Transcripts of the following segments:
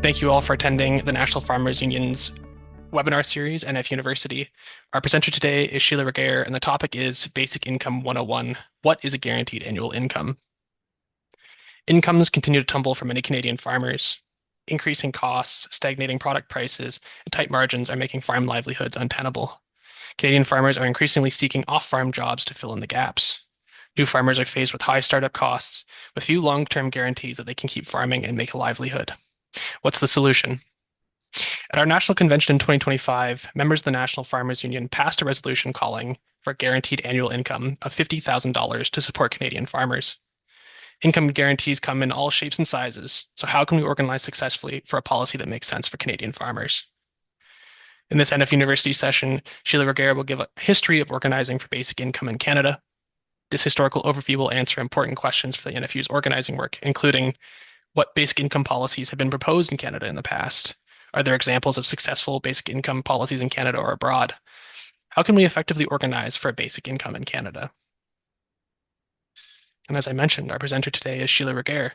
Thank you all for attending the National Farmers Union's webinar series, NFUniversity. Our presenter today is Sheila Regehr, and the topic is Basic Income 101. What is a guaranteed annual income? Incomes continue to tumble for many Canadian farmers. Increasing costs, stagnating product prices, and tight margins are making farm livelihoods untenable. Canadian farmers are increasingly seeking off-farm jobs to fill in the gaps. New farmers are faced with high startup costs, with few long-term guarantees that they can keep farming and make a livelihood. What's the solution? At our national convention in 2025, members of the National Farmers Union passed a resolution calling for a guaranteed annual income of $50,000 to support Canadian farmers. Income guarantees come in all shapes and sizes, so how can we organize successfully for a policy that makes sense for Canadian farmers? In this NFUniversity session, Sheila Regehr will give a history of organizing for basic income in Canada. This historical overview will answer important questions for the NFU's organizing work, including what basic income policies have been proposed in Canada in the past. Are there examples of successful basic income policies in Canada or abroad? How can we effectively organize for a basic income in Canada? And as I mentioned, our presenter today is Sheila Regehr.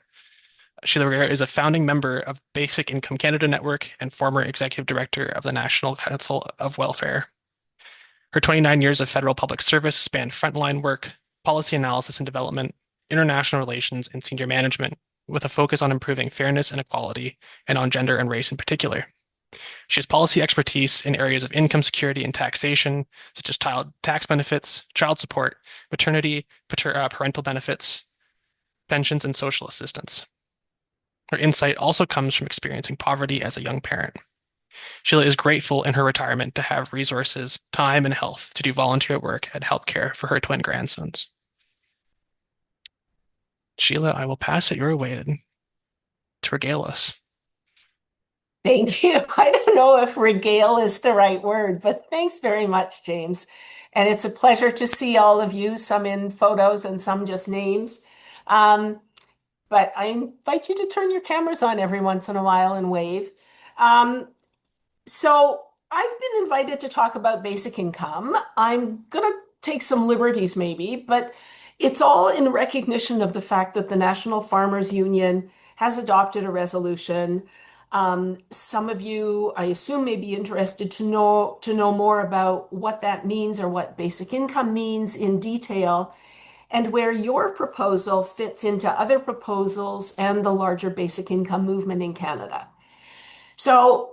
Sheila Regehr is a founding member of Basic Income Canada Network and former executive director of the National Council of Welfare. Her 29 years of federal public service span frontline work, policy analysis and development, international relations, and senior management, with a focus on improving fairness and equality, and on gender and race in particular. She has policy expertise in areas of income security and taxation, such as child tax benefits, child support, maternity, parental benefits, pensions, and social assistance. Her insight also comes from experiencing poverty as a young parent. Sheila is grateful in her retirement to have resources, time, and health to do volunteer work and help care for her twin grandsons. Sheila, I will pass it your way to regale us. Thank you. I don't know if regale is the right word, but thanks very much, James. And it's a pleasure to see all of you, some in photos and some just names. Um, but I invite you to turn your cameras on every once in a while and wave. Um, so I've been invited to talk about basic income. I'm going to take some liberties maybe, but it's all in recognition of the fact that the National Farmers Union has adopted a resolution. Some of you, I assume, may be interested to know more about what that means or what basic income means in detail, and where your proposal fits into other proposals and the larger basic income movement in Canada. So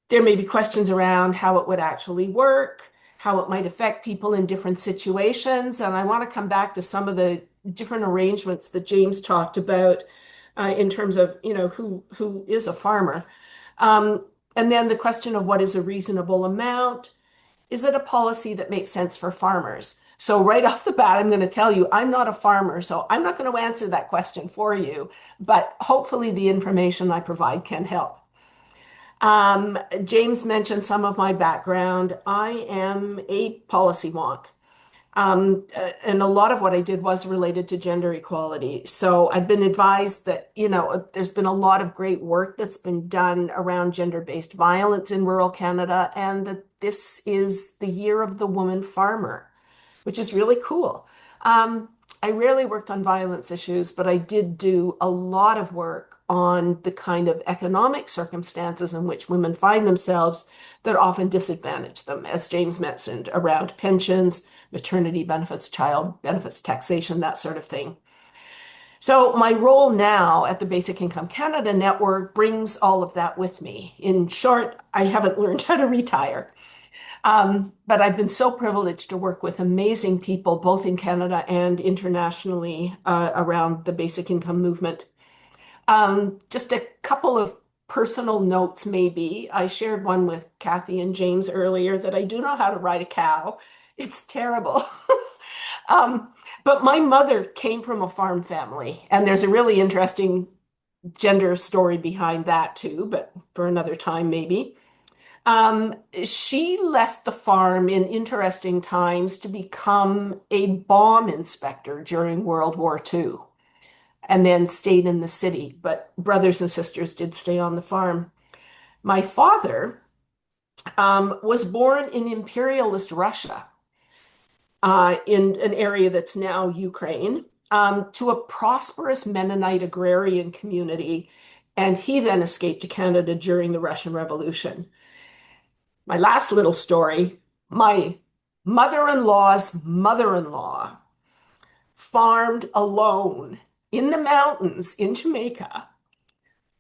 there may be questions around how it would actually work, how it might affect people in different situations, and I want to come back to some of the different arrangements that James talked about in terms of, who is a farmer. And then the question of what is a reasonable amount. Is it a policy that makes sense for farmers? So right off the bat, I'm going to tell you, I'm not a farmer, so I'm not going to answer that question for you, but hopefully the information I provide can help. James mentioned some of my background. I am a policy wonk. And a lot of what I did was related to gender equality. So I've been advised that, there's been a lot of great work that's been done around gender-based violence in rural Canada, and that this is the year of the woman farmer, which is really cool. I rarely worked on violence issues, but I did do a lot of work on the kind of economic circumstances in which women find themselves that often disadvantage them, as James mentioned, around pensions, maternity benefits, child benefits, taxation, that sort of thing. So my role now at the Basic Income Canada Network brings all of that with me. In short, I haven't learned how to retire. But I've been so privileged to work with amazing people, both in Canada and internationally, around the basic income movement. Just a couple of personal notes, maybe. I shared one with Kathy and James earlier that I do know how to ride a cow. It's terrible. Um, but my mother came from a farm family, and there's a really interesting gender story behind that too, but for another time, maybe. She left the farm in interesting times to become a bomb inspector during World War II and then stayed in the city. But brothers and sisters did stay on the farm. My father was born in imperialist Russia, in an area that's now Ukraine, to a prosperous Mennonite agrarian community And he then escaped to Canada during the Russian Revolution. My last little story, my mother-in-law's mother-in-law farmed alone in the mountains in Jamaica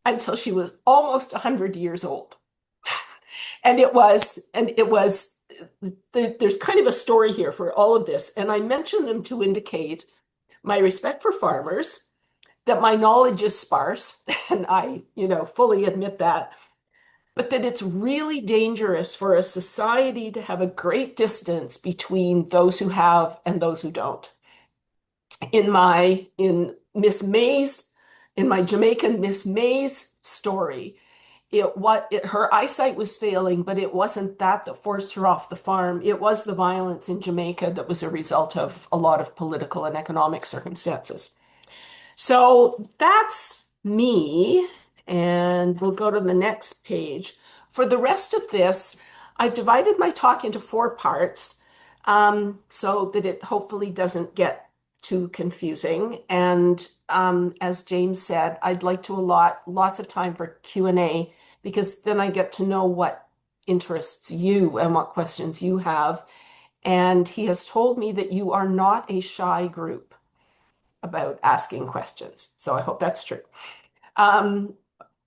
until she was almost 100 years old. And it was, there's kind of a story here for all of this. And I mention them to indicate my respect for farmers, that my knowledge is sparse, and I fully admit that, but that it's really dangerous for a society to have a great distance between those who have and those who don't. In Miss May's, in my Jamaican Miss May's story, her eyesight was failing, but it wasn't that forced her off the farm. It was the violence in Jamaica that was a result of a lot of political and economic circumstances. So that's me, and we'll go to the next page. For the rest of this, I've divided my talk into four parts, so that it hopefully doesn't get too confusing. And as James said, I'd like to allot lots of time for Q&A, because then I get to know what interests you and what questions you have. And he has told me that you are not a shy group about asking questions. So I hope that's true. Um,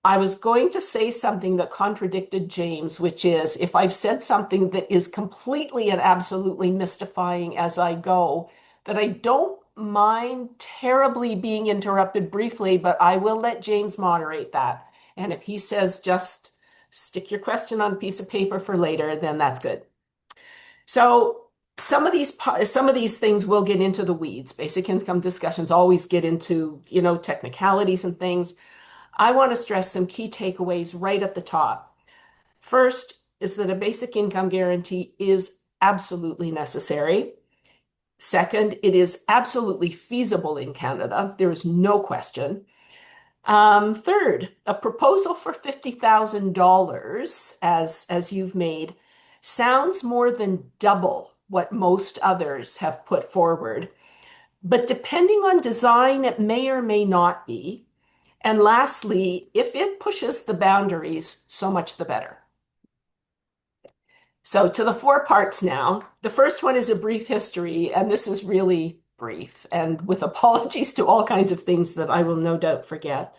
I was going to say something that contradicted James, which is if I've said something that is completely and absolutely mystifying as I go, that I don't mind terribly being interrupted briefly, but I will let James moderate that. And if he says just stick your question on a piece of paper for later, then that's good. So some of these things will get into the weeds. Basic income discussions always get into, technicalities and things. I want to stress some key takeaways right at the top. First is that a basic income guarantee is absolutely necessary. Second, it is absolutely feasible in Canada. There is no question. Third, a proposal for $50,000, as you've made, sounds more than double what most others have put forward. But depending on design, it may or may not be. And lastly, if it pushes the boundaries, so much the better. So to the four parts now. The first one is a brief history, and this is really brief, and with apologies to all kinds of things that I will no doubt forget.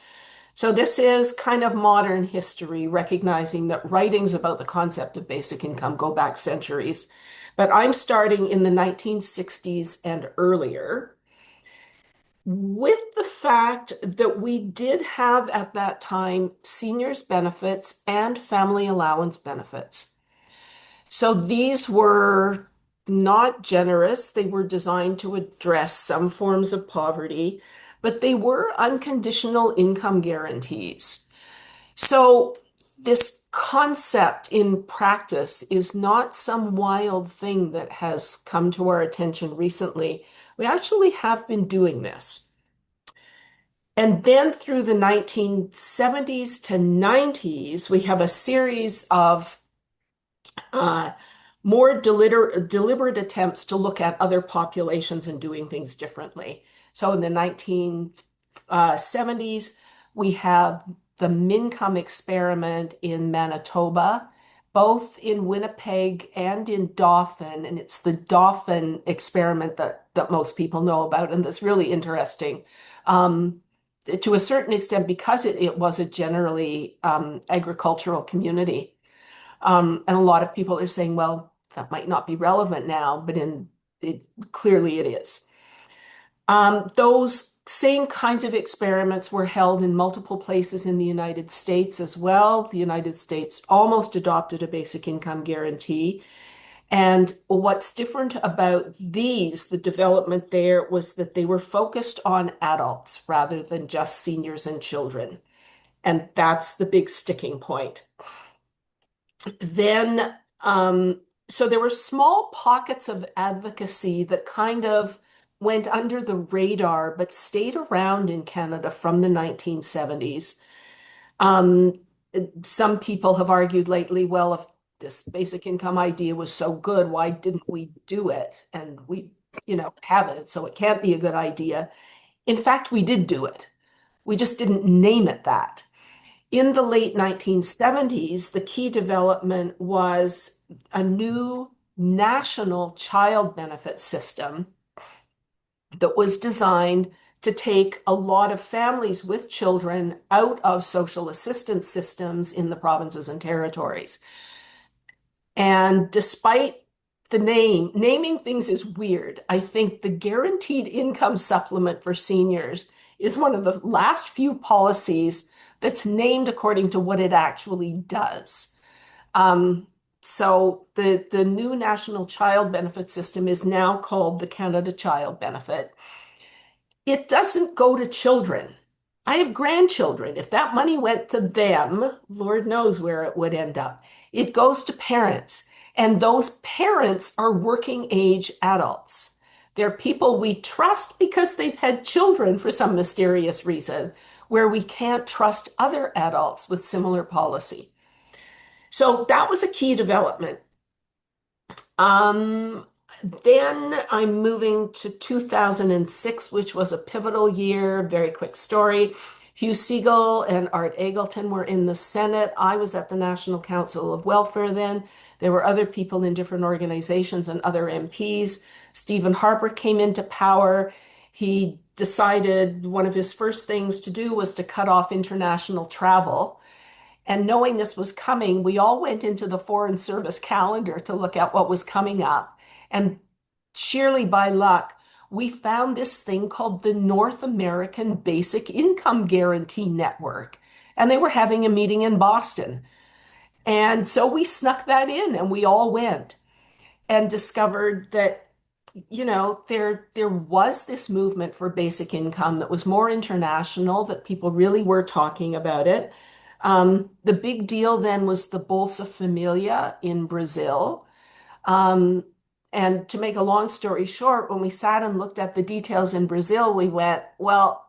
So this is kind of modern history, recognizing that writings about the concept of basic income go back centuries. But I'm starting in the 1960s and earlier, with the fact that we did have at that time seniors benefits and family allowance benefits. So these were not generous. They were designed to address some forms of poverty, but they were unconditional income guarantees. So this concept in practice is not some wild thing that has come to our attention recently. We actually have been doing this. And then through the 1970s to 90s, we have a series of uh, more deliberate attempts to look at other populations and doing things differently. So in the 1970s, we have the Mincome experiment in Manitoba, both in Winnipeg and in Dauphin. And it's the Dauphin experiment that most people know about, and that's really interesting. To a certain extent, because it was a generally agricultural community. And a lot of people are saying, well, that might not be relevant now, but clearly it is. Those same kinds of experiments were held in multiple places in the United States as well. The United States almost adopted a basic income guarantee. And what's different about the development there was that they were focused on adults rather than just seniors and children. And that's the big sticking point. Then, so there were small pockets of advocacy that kind of went under the radar, but stayed around in Canada from the 1970s. Um, some people have argued lately, well, if this basic income idea was so good, why didn't we do it? And we, have it, so it can't be a good idea. In fact, we did do it. We just didn't name it that. In the late 1970s, the key development was a new national child benefit system that was designed to take a lot of families with children out of social assistance systems in the provinces and territories. And despite the naming things is weird. I think the guaranteed income supplement for seniors is one of the last few policies that's named according to what it actually does. Um, so the new national child benefit system is now called the Canada Child Benefit. It doesn't go to children. I have grandchildren. If that money went to them, Lord knows where it would end up. It goes to parents, and those parents are working age adults. They're people we trust because they've had children for some mysterious reason, where we can't trust other adults with similar policy. So that was a key development. Um, then I'm moving to 2006, which was a pivotal year. Very quick story. Hugh Segal and Art Eggleton were in the Senate. I was at the National Council of Welfare then. There were other people in different organizations and other MPs. Stephen Harper came into power. He decided one of his first things to do was to cut off international travel. And knowing this was coming, we all went into the Foreign Service calendar to look at what was coming up. And sheerly by luck, we found this thing called the North American Basic Income Guarantee Network. And they were having a meeting in Boston. And so we snuck that in and we all went and discovered that, there was this movement for basic income that was more international, that people really were talking about it. The big deal then was the Bolsa Familia in Brazil. Um, and to make a long story short, when we sat and looked at the details in Brazil, we went, well,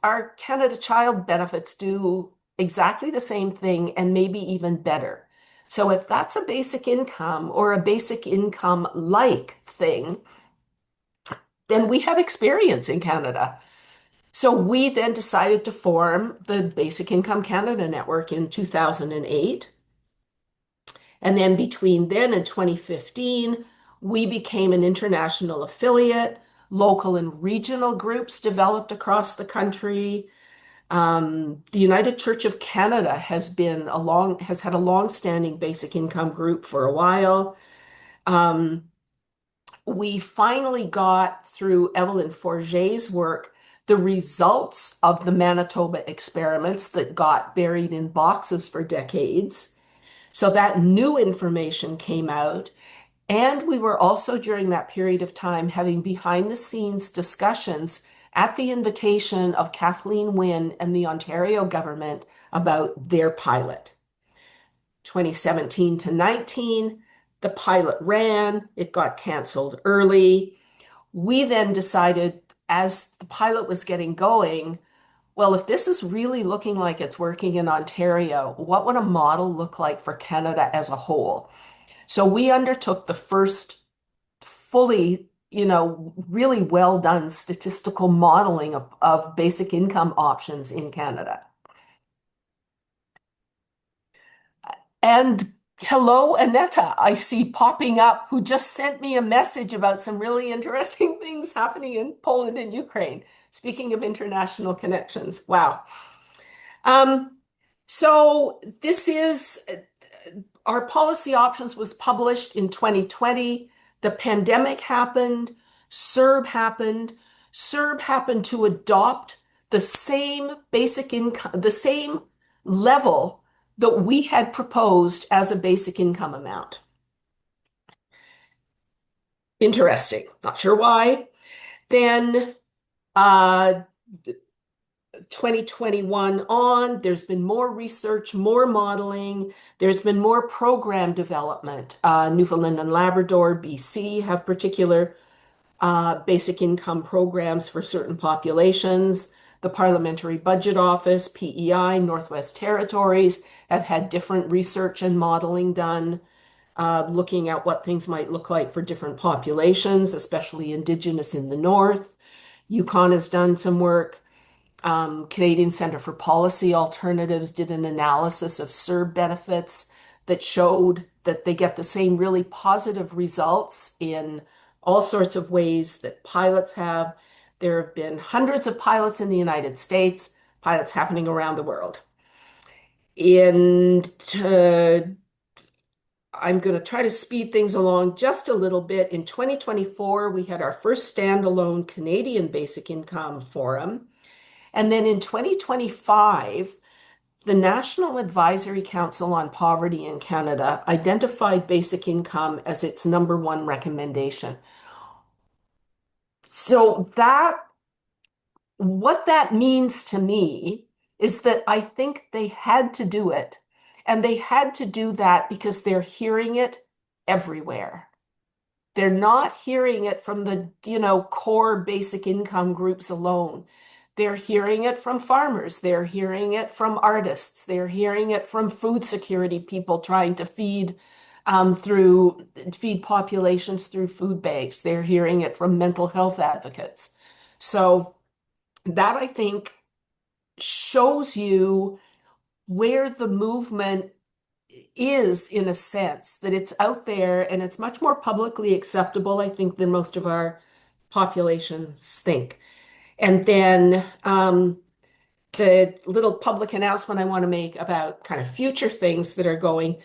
our Canada Child benefits do exactly the same thing and maybe even better. So if that's a basic income or a basic income like thing, then we have experience in Canada. So we then decided to form the Basic Income Canada Network in 2008. And then between then and 2015, we became an international affiliate. Local and regional groups developed across the country. The United Church of Canada has had a long-standing basic income group for a while. Um, we finally got through Evelyn Forget's work the results of the Manitoba experiments that got buried in boxes for decades. So that new information came out. And we were also during that period of time having behind the scenes discussions at the invitation of Kathleen Wynne and the Ontario government about their pilot. 2017 to 19, the pilot ran, it got canceled early. We then decided, as the pilot was getting going, well, if this is really looking like it's working in Ontario, what would a model look like for Canada as a whole? So we undertook the first fully, really well done statistical modeling of basic income options in Canada. And hello, Aneta, I see popping up, who just sent me a message about some really interesting things happening in Poland and Ukraine. Speaking of international connections, wow. Um, so this is our policy options was published in 2020. The pandemic happened, CERB happened. CERB happened to adopt the same basic income, the same level that we had proposed as a basic income amount. Interesting. Not sure why. Then 2021 on, there's been more research, more modeling, there's been more program development. Newfoundland and Labrador, BC have particular basic income programs for certain populations. The Parliamentary Budget Office, PEI, Northwest Territories have had different research and modeling done, looking at what things might look like for different populations, especially Indigenous in the North. Yukon has done some work. Canadian Centre for Policy Alternatives did an analysis of CERB benefits that showed that they get the same really positive results in all sorts of ways that pilots have. There have been hundreds of pilots in the United States, pilots happening around the world. And I'm going to try to speed things along just a little bit. In 2024, we had our first standalone Canadian Basic Income Forum. And then in 2025, the National Advisory Council on Poverty in Canada identified basic income as its number one recommendation. So what that means to me is that I think they had to do it. And they had to do that because they're hearing it everywhere. They're not hearing it from the, core basic income groups alone. They're hearing it from farmers. They're hearing it from artists. They're hearing it from food security people trying to feed populations through food banks. They're hearing it from mental health advocates. So that I think shows you where the movement is in a sense, that it's out there and it's much more publicly acceptable, I think, than most of our populations think. And then the little public announcement I want to make about kind of future things that are going.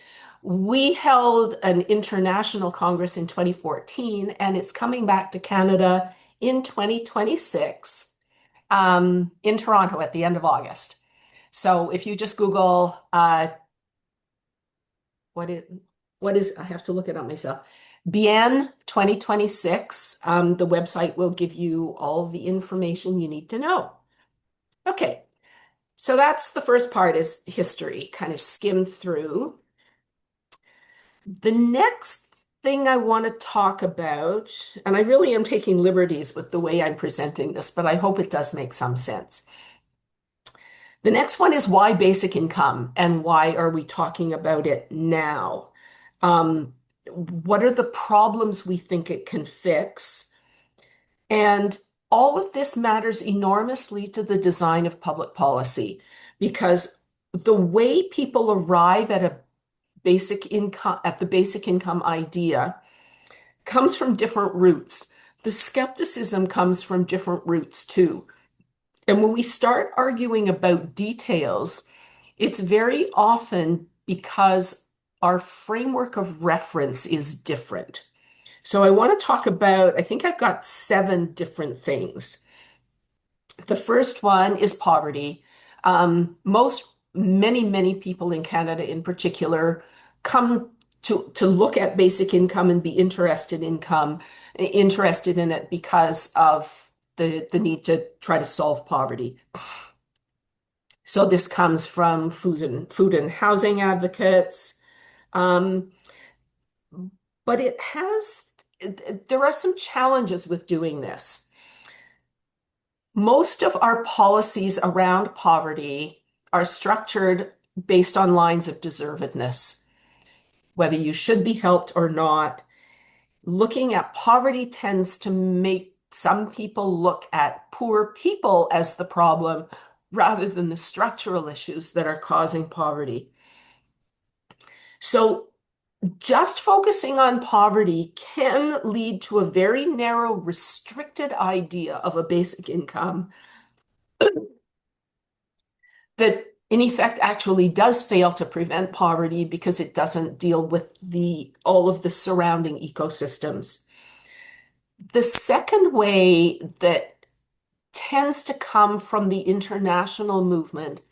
We held an international congress in 2014, and it's coming back to Canada in 2026 in Toronto at the end of August. So if you just Google what is I have to look it up myself. Bien 2026. The website will give you all the information you need to know. Okay, so that's the first part is history, kind of skim through. The next thing I want to talk about, and I really am taking liberties with the way I'm presenting this, but I hope it does make some sense. The next one is why basic income and why are we talking about it now? What are the problems we think it can fix? And all of this matters enormously to the design of public policy because the way people arrive at the basic income idea comes from different roots. The skepticism comes from different roots too. And when we start arguing about details, it's very often because our framework of reference is different. So I want to talk about, I think I've got 7 different things. The first one is poverty. Many people in Canada in particular come to look at basic income and be interested in it because of the need to try to solve poverty. So this comes from food and housing advocates. Um, but there are some challenges with doing this. Most of our policies around poverty are structured based on lines of deservedness, whether you should be helped or not. Looking at poverty tends to make some people look at poor people as the problem rather than the structural issues that are causing poverty. So just focusing on poverty can lead to a very narrow, restricted idea of a basic income that in effect actually does fail to prevent poverty because it doesn't deal with all of the surrounding ecosystems. The second way that tends to come from the international movement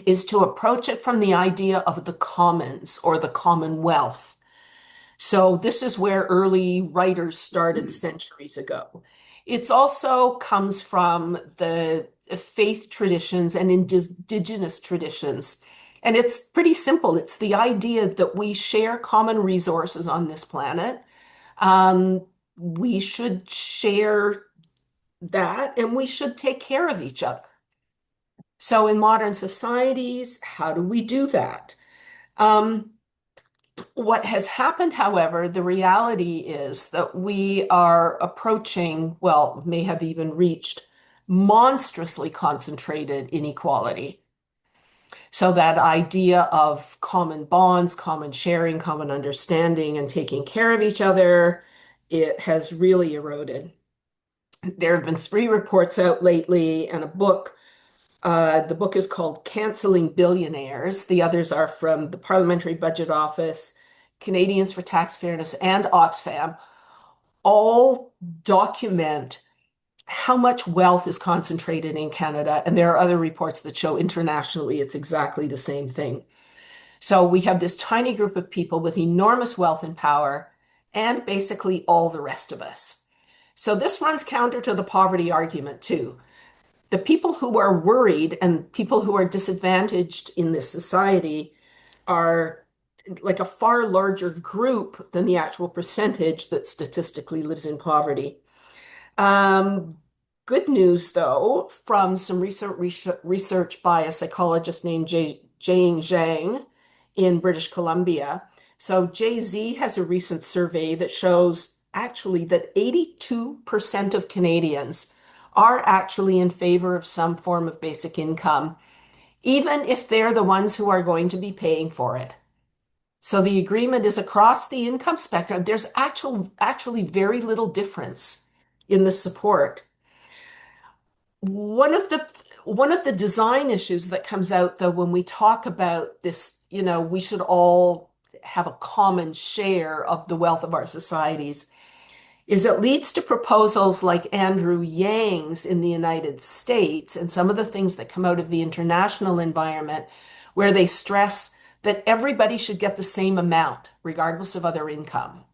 is to approach it from the idea of the commons or the commonwealth. So this is where early writers started centuries ago. It also comes from the faith traditions and indigenous traditions. And it's pretty simple. It's the idea that we share common resources on this planet. We should share that and we should take care of each other. So in modern societies, how do we do that? What has happened, however, the reality is that we are approaching, well, may have even reached monstrously concentrated inequality. So that idea of common bonds, common sharing, common understanding, and taking care of each other, it has really eroded. There have been three reports out lately and a book. The book is called Canceling Billionaires. The others are from the Parliamentary Budget Office, Canadians for Tax Fairness, and Oxfam. All document how much wealth is concentrated in Canada. And there are other reports that show internationally it's exactly the same thing. So we have this tiny group of people with enormous wealth and power, and basically all the rest of us. So this runs counter to the poverty argument, too. The people who are worried and people who are disadvantaged in this society are like a far larger group than the actual percentage that statistically lives in poverty. Um, Good news, though, from some recent research by a psychologist named Jane Zhang in British Columbia. So JZ has a recent survey that shows actually that 82% of Canadians are actually in favor of some form of basic income, even if they're the ones who are going to be paying for it. So the agreement is across the income spectrum. There's actually very little difference in the support. One of the one of the design issues that comes out though when we talk about this, we should all have a common share of the wealth of our societies, is it leads to proposals like Andrew Yang's in the United States and some of the things that come out of the international environment where they stress that everybody should get the same amount regardless of other income.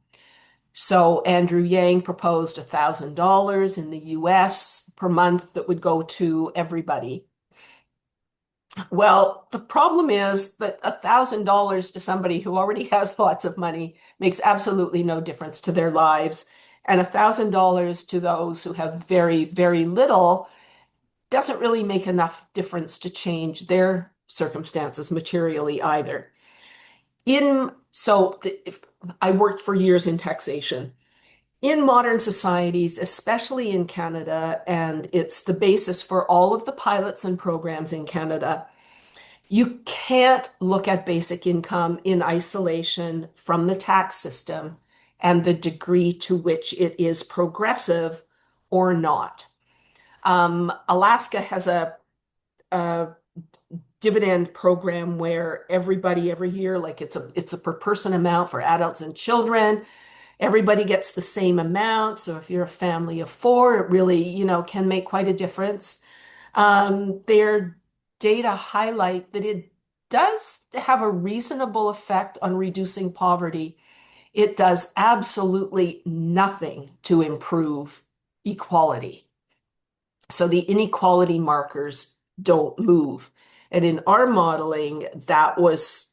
So Andrew Yang proposed $1,000 in the US per month that would go to everybody. Well, the problem is that $1,000 to somebody who already has lots of money makes absolutely no difference to their lives. And $1,000 to those who have very, very little doesn't really make enough difference to change their circumstances materially either. If I worked for years in taxation. In modern societies, especially in Canada, and it's the basis for all of the pilots and programs in Canada, you can't look at basic income in isolation from the tax system and the degree to which it is progressive or not. Alaska has a dividend program where everybody every year, like it's a per person amount for adults and children. Everybody gets the same amount. So if you're a family of four, it really, can make quite a difference. Their data highlight that it does have a reasonable effect on reducing poverty. It does absolutely nothing to improve equality. So the inequality markers don't move. And in our modeling, that was,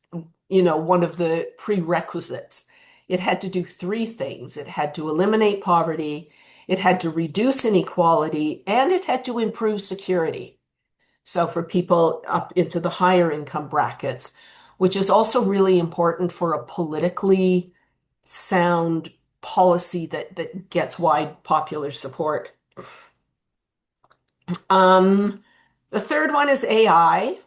one of the prerequisites. It had to do three things. It had to eliminate poverty, it had to reduce inequality, and it had to improve security. So for people up into the higher income brackets, which is also really important for a politically sound policy that gets wide popular support. Um, the third one is AI.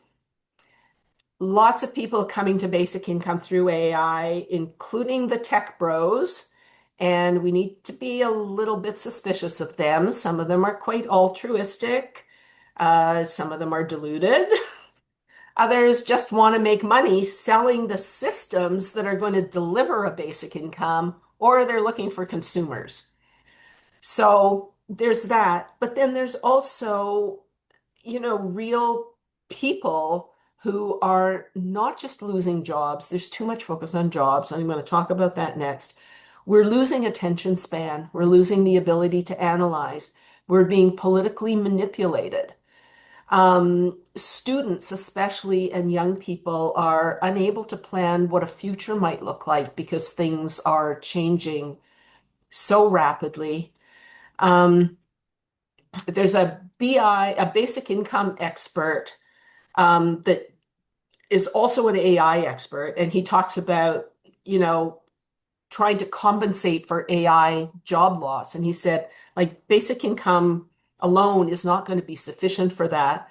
Lots of people coming to basic income through AI, including the tech bros, and we need to be a little bit suspicious of them. Some of them are quite altruistic, some of them are deluded. Others just want to make money selling the systems that are going to deliver a basic income, or they're looking for consumers. So there's that. But then there's also, real people who are not just losing jobs. There's too much focus on jobs. I'm going to talk about that next. We're losing attention span. We're losing the ability to analyze. We're being politically manipulated. Students, especially, and young people are unable to plan what a future might look like because things are changing so rapidly. There's a a basic income expert, that is also an AI expert, and he talks about, trying to compensate for AI job loss. And he said, like, basic income alone is not going to be sufficient for that.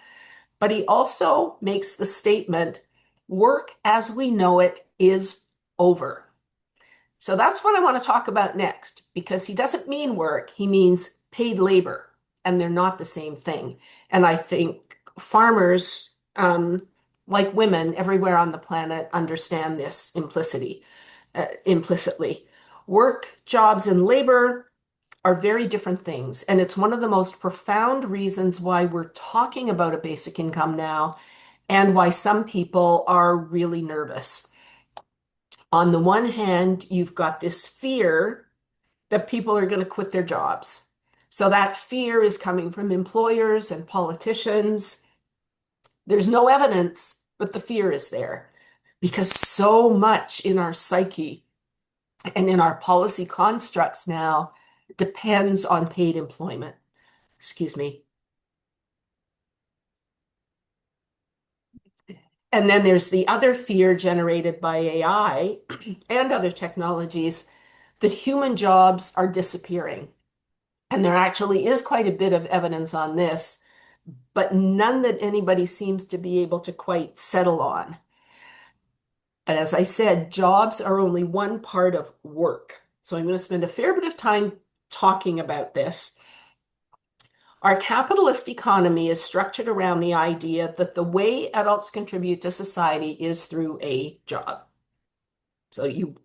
But he also makes the statement, work as we know it is over. So that's what I want to talk about next, because he doesn't mean work, he means paid labor, and they're not the same thing. And I think farmers, like women everywhere on the planet, understand this implicitly. Work, jobs, and labor are very different things. And it's one of the most profound reasons why we're talking about a basic income now and why some people are really nervous. On the one hand, you've got this fear that people are going to quit their jobs. So that fear is coming from employers and politicians. There's no evidence, but the fear is there because so much in our psyche and in our policy constructs now depends on paid employment. Excuse me. And then there's the other fear generated by AI and other technologies that human jobs are disappearing. And there actually is quite a bit of evidence on this, but none that anybody seems to be able to quite settle on. And as I said, jobs are only one part of work. So I'm going to spend a fair bit of time talking about this. Our capitalist economy is structured around the idea that the way adults contribute to society is through a job. So you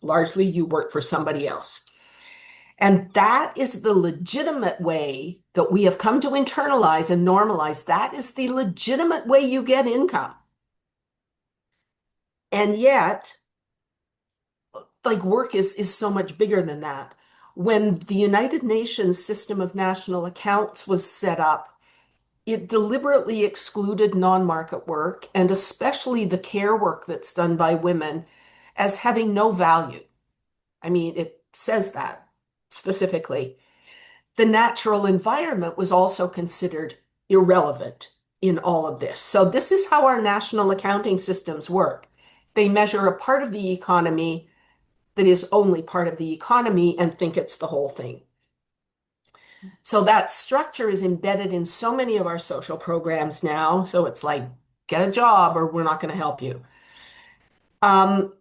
work for somebody else. And that is the legitimate way that we have come to internalize and normalize. That is the legitimate way you get income. And yet, like work is so much bigger than that. When the United Nations system of national accounts was set up, it deliberately excluded non-market work and especially the care work that's done by women as having no value. I mean, it says that specifically. The natural environment was also considered irrelevant in all of this. So this is how our national accounting systems work. They measure a part of the economy that is only part of the economy and think it's the whole thing. So that structure is embedded in so many of our social programs now. So it's like, get a job or we're not going to help you. Um,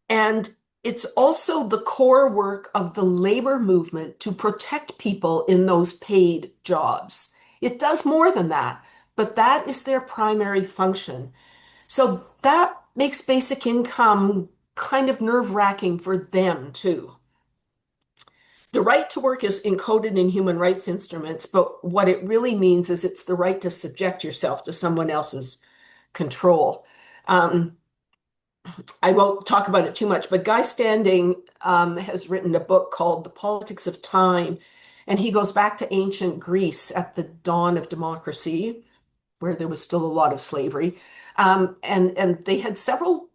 and it's also the core work of the labor movement to protect people in those paid jobs. It does more than that, but that is their primary function. So that makes basic income kind of nerve-wracking for them too. The right to work is encoded in human rights instruments, but what it really means is it's the right to subject yourself to someone else's control. Um, I won't talk about it too much, but Guy Standing has written a book called The Politics of Time, and he goes back to ancient Greece at the dawn of democracy, where there was still a lot of slavery. And they had several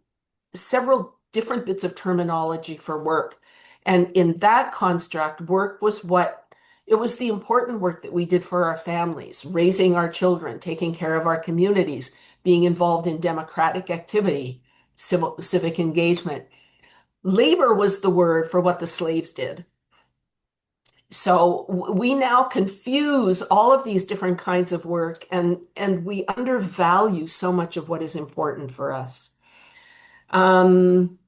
different bits of terminology for work. And in that construct, work was it was the important work that we did for our families, raising our children, taking care of our communities, being involved in democratic activity, civic engagement. Labor was the word for what the slaves did. So we now confuse all of these different kinds of work and we undervalue so much of what is important for us. Um,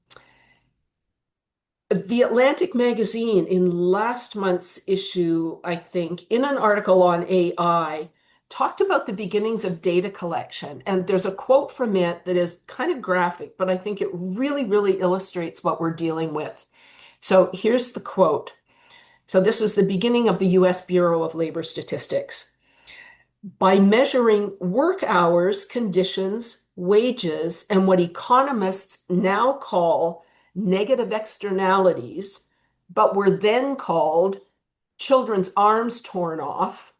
The Atlantic magazine in last month's issue, I think, in an article on AI, talked about the beginnings of data collection. And there's a quote from it that is kind of graphic, but I think it really, really illustrates what we're dealing with. So here's the quote. So this is the beginning of the US Bureau of Labor Statistics. By measuring work hours, conditions, wages, and what economists now call negative externalities, but were then called children's arms torn off,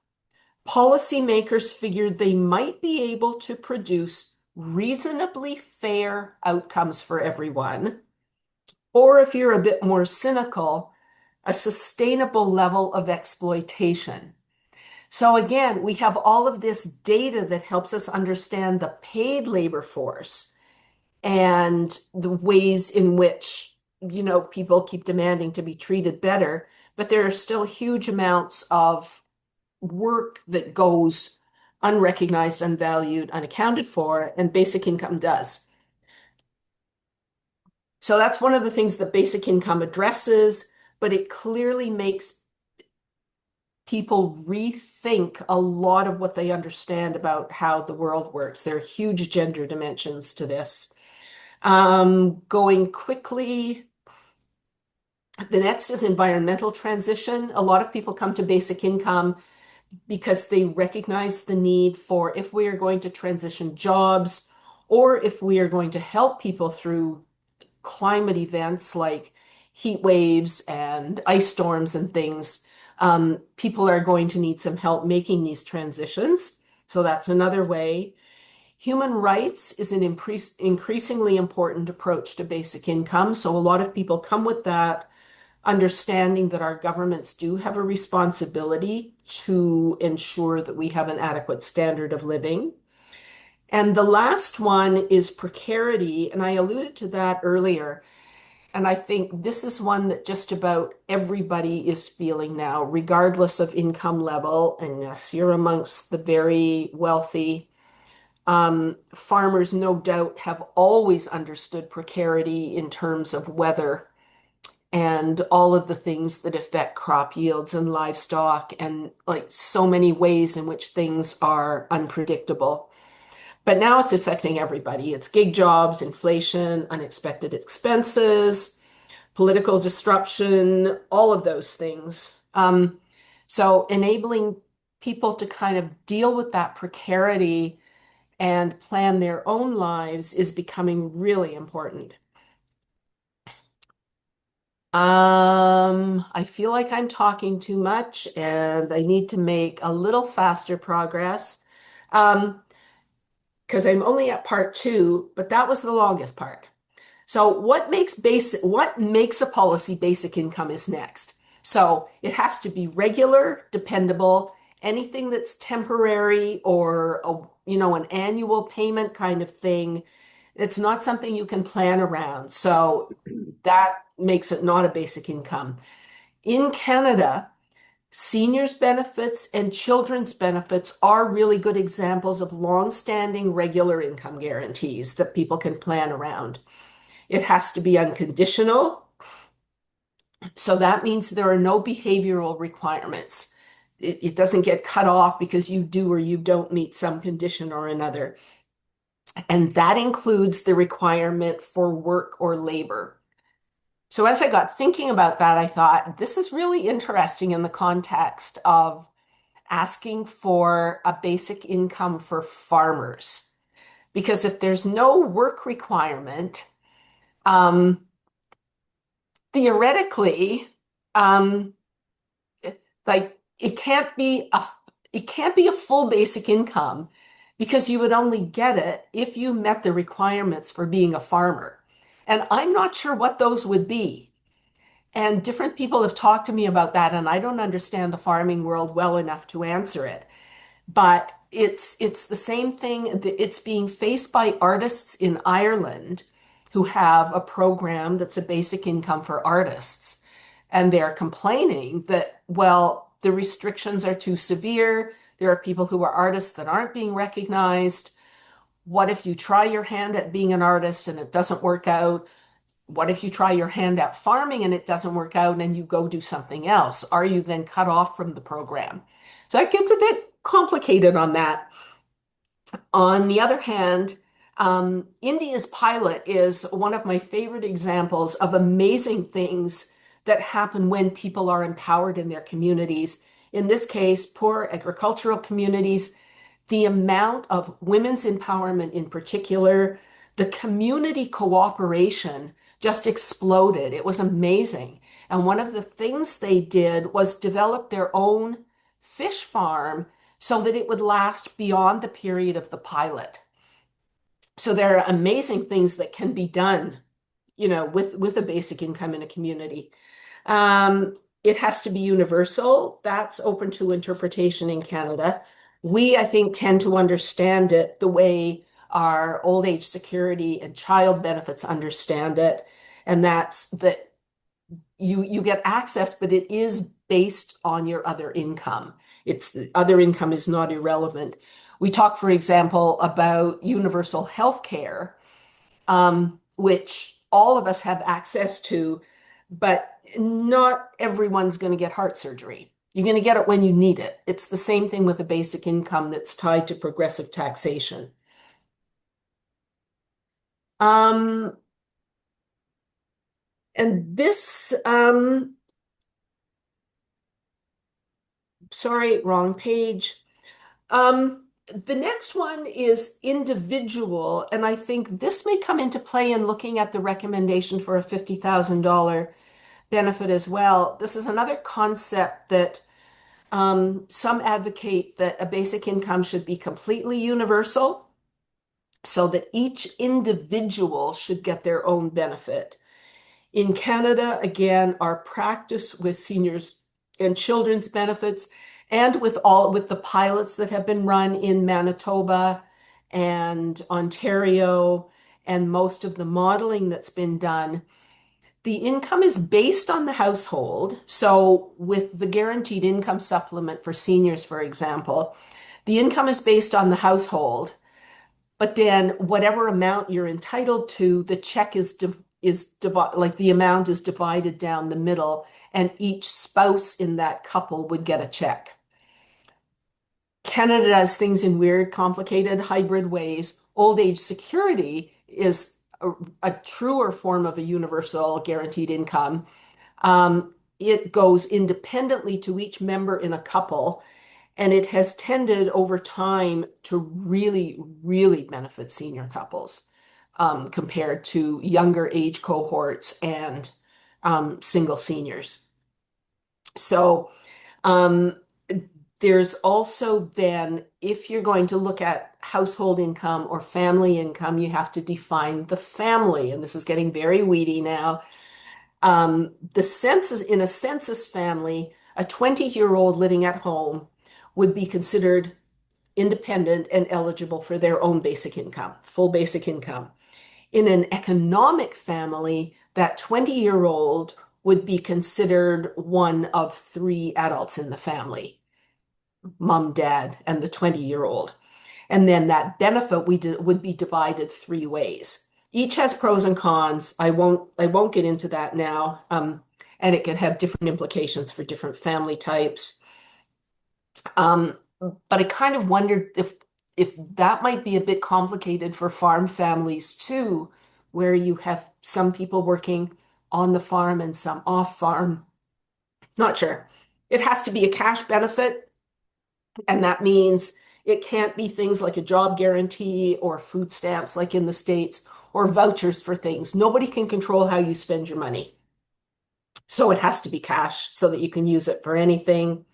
policymakers figured they might be able to produce reasonably fair outcomes for everyone, or if you're a bit more cynical, a sustainable level of exploitation. So again, we have all of this data that helps us understand the paid labor force and the ways in which, people keep demanding to be treated better, but there are still huge amounts of work that goes unrecognized, unvalued, unaccounted for, and basic income does. So that's one of the things that basic income addresses, but it clearly makes people rethink a lot of what they understand about how the world works. There are huge gender dimensions to this. Going quickly, the next is environmental transition. A lot of people come to basic income because they recognize the need for, if we are going to transition jobs or if we are going to help people through climate events like heat waves and ice storms and things, people are going to need some help making these transitions. So that's another way. Human rights is an increasingly important approach to basic income. So a lot of people come with that understanding that our governments do have a responsibility to ensure that we have an adequate standard of living. And the last one is precarity. And I alluded to that earlier. And I think this is one that just about everybody is feeling now, regardless of income level. And yes, you're amongst the very wealthy. Farmers, no doubt, have always understood precarity in terms of weather and all of the things that affect crop yields and livestock, and like so many ways in which things are unpredictable. But now it's affecting everybody. It's gig jobs, inflation, unexpected expenses, political disruption, all of those things. So enabling people to kind of deal with that precarity and plan their own lives is becoming really important. I feel like I'm talking too much and I need to make a little faster progress. Um, because I'm only at part two, but that was the longest part. So what makes a policy basic income is next. So it has to be regular, dependable, anything that's temporary or an annual payment kind of thing. It's not something you can plan around. So that makes it not a basic income. In Canada, seniors benefits and children's benefits are really good examples of long-standing regular income guarantees that people can plan around. It has to be unconditional. So that means there are no behavioral requirements. It doesn't get cut off because you do or you don't meet some condition or another. And that includes the requirement for work or labor. So as I got thinking about that, I thought this is really interesting in the context of asking for a basic income for farmers. Because if there's no work requirement, um, theoretically, um, like it can't be a full basic income because you would only get it if you met the requirements for being a farmer. And I'm not sure what those would be. And different people have talked to me about that, and I don't understand the farming world well enough to answer it. But it's the same thing. It's being faced by artists in Ireland who have a program that's a basic income for artists. And they're complaining that, well, the restrictions are too severe. There are people who are artists that aren't being recognized. What if you try your hand at being an artist and it doesn't work out? What if you try your hand at farming and it doesn't work out and you go do something else? Are you then cut off from the program? So it gets a bit complicated on that. On the other hand, India's pilot is one of my favorite examples of amazing things that happen when people are empowered in their communities. In this case, poor agricultural communities, the amount of women's empowerment in particular, the community cooperation just exploded. It was amazing. And one of the things they did was develop their own fish farm so that it would last beyond the period of the pilot. So there are amazing things that can be done, with a basic income in a community. It has to be universal. That's open to interpretation in Canada. We, I think, tend to understand it the way our old age security and child benefits understand it, and that's that you get access, but it is based on your other income. It's other income is not irrelevant. We talk, for example, about universal health care, which all of us have access to, but not everyone's going to get heart surgery. You're going to get it when you need it. It's the same thing with a basic income that's tied to progressive taxation. Um, and this, sorry, wrong page. The next one is individual, and I think this may come into play in looking at the recommendation for a $50,000 benefit as well. This is another concept that some advocate that a basic income should be completely universal so that each individual should get their own benefit. In Canada, again, our practice with seniors and children's benefits and with the pilots that have been run in Manitoba and Ontario and most of the modeling that's been done, the income is based on the household. So with the guaranteed income supplement for seniors, for example, the income is based on the household, but then whatever amount you're entitled to, the check like the amount is divided down the middle, and each spouse in that couple would get a check. Canada does things in weird, complicated, hybrid ways. Old age security is a truer form of a universal guaranteed income. It goes independently to each member in a couple, and it has tended over time to really, really benefit senior couples compared to younger age cohorts and single seniors. So um, there's also then, if you're going to look at household income or family income, you have to define the family. And this is getting very weedy now. The census, in a census family, a 20-year-old living at home would be considered independent and eligible for their own basic income, full basic income. In an economic family, that 20-year-old would be considered one of three adults in the family, mom, dad, and the 20-year-old. And then that benefit would be divided three ways. Each has pros and cons. I won't get into that now. And it can have different implications for different family types. Um, but I kind of wondered if that might be a bit complicated for farm families too, where you have some people working on the farm and some off farm. Not sure. It has to be a cash benefit, and that means it can't be things like a job guarantee or food stamps like in the States or vouchers for things. Nobody can control how you spend your money. So it has to be cash so that you can use it for anything.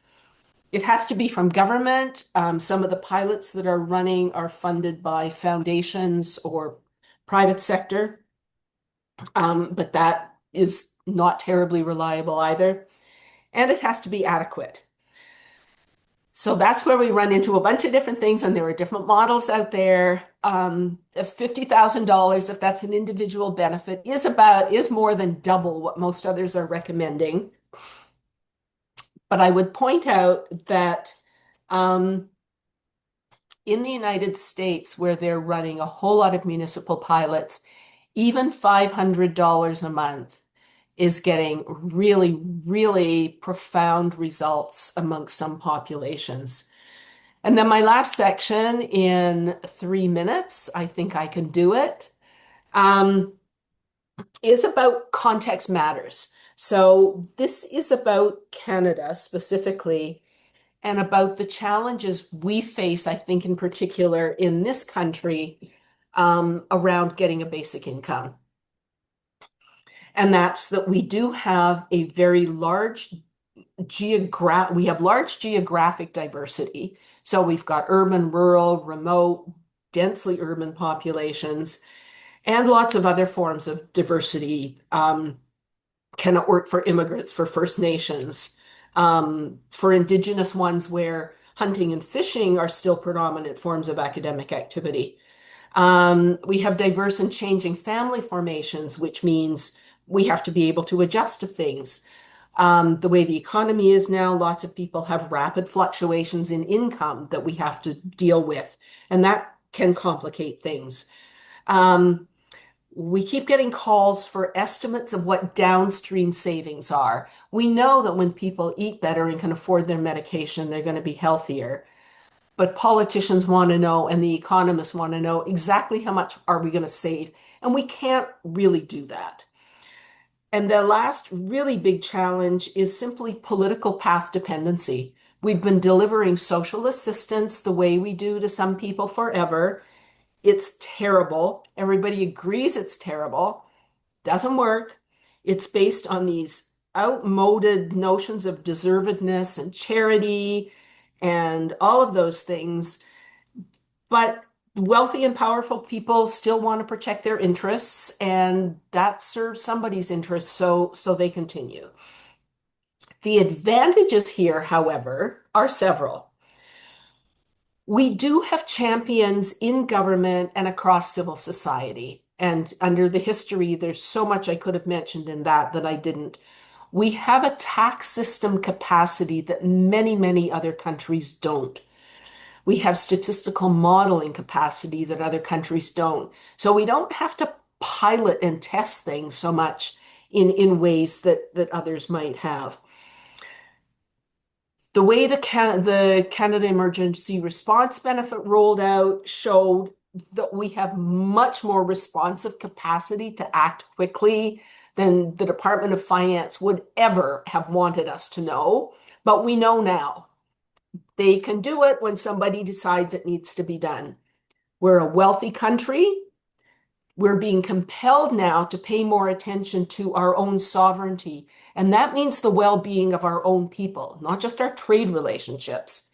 It has to be from government. Some of the pilots that are running are funded by foundations or private sector, but that is not terribly reliable either. And it has to be adequate. So that's where we run into a bunch of different things, and there are different models out there. $50,000, if that's an individual benefit, is more than double what most others are recommending. But I would point out that um, in the United States, where they're running a whole lot of municipal pilots, even $500 a month is getting really, really profound results amongst some populations. And then my last section in 3 minutes, I think I can do it, um, is about context matters. So this is about Canada specifically and about the challenges we face, I think, in particular in this country around getting a basic income. And that's that we do have a very large we have large geographic diversity. So we've got urban, rural, remote, densely urban populations, and lots of other forms of diversity. Cannot work for immigrants, for First Nations, for Indigenous ones where hunting and fishing are still predominant forms of academic activity. We have diverse and changing family formations, which means we have to be able to adjust to things. The way the economy is now, lots of people have rapid fluctuations in income that we have to deal with, and that can complicate things. Um, we keep getting calls for estimates of what downstream savings are. We know that when people eat better and can afford their medication, they're going to be healthier. But politicians want to know, and the economists want to know exactly how much are we going to save, and we can't really do that. And the last really big challenge is simply political path dependency. We've been delivering social assistance the way we do to some people forever. It's terrible. Everybody agrees it's terrible. Doesn't work. It's based on these outmoded notions of deservedness and charity and all of those things. But wealthy and powerful people still want to protect their interests, and that serves somebody's interests, so they continue. The advantages here, however, are several. We do have champions in government and across civil society. And under the history, there's so much I could have mentioned in that I didn't. We have a tax system capacity that many, many other countries don't. We have statistical modeling capacity that other countries don't. So we don't have to pilot and test things so much in ways that others might have. The way the Canada Emergency Response Benefit rolled out showed that we have much more responsive capacity to act quickly than the Department of Finance would ever have wanted us to know. But we know now. They can do it when somebody decides it needs to be done. We're a wealthy country. We're being compelled now to pay more attention to our own sovereignty. And that means the well-being of our own people, not just our trade relationships.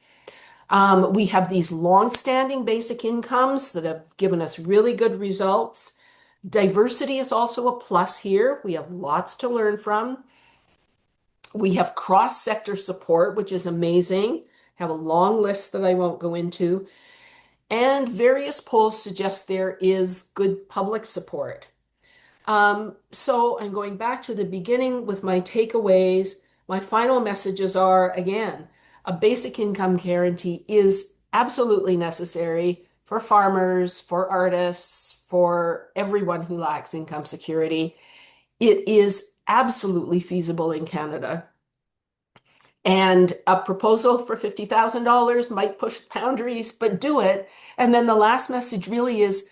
We have these long-standing basic incomes that have given us really good results. Diversity is also a plus here. We have lots to learn from. We have cross-sector support, which is amazing. Have a long list that I won't go into. And various polls suggest there is good public support. So I'm going back to the beginning with my takeaways. My final messages are, again, a basic income guarantee is absolutely necessary for farmers, for artists, for everyone who lacks income security. It is absolutely feasible in Canada. And a proposal for $50,000 might push the boundaries, but do it. And then the last message really is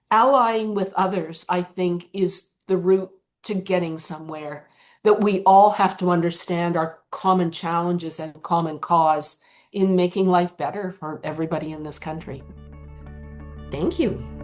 allying with others, I think, is the route to getting somewhere. That we all have to understand our common challenges and common cause in making life better for everybody in this country. Thank you.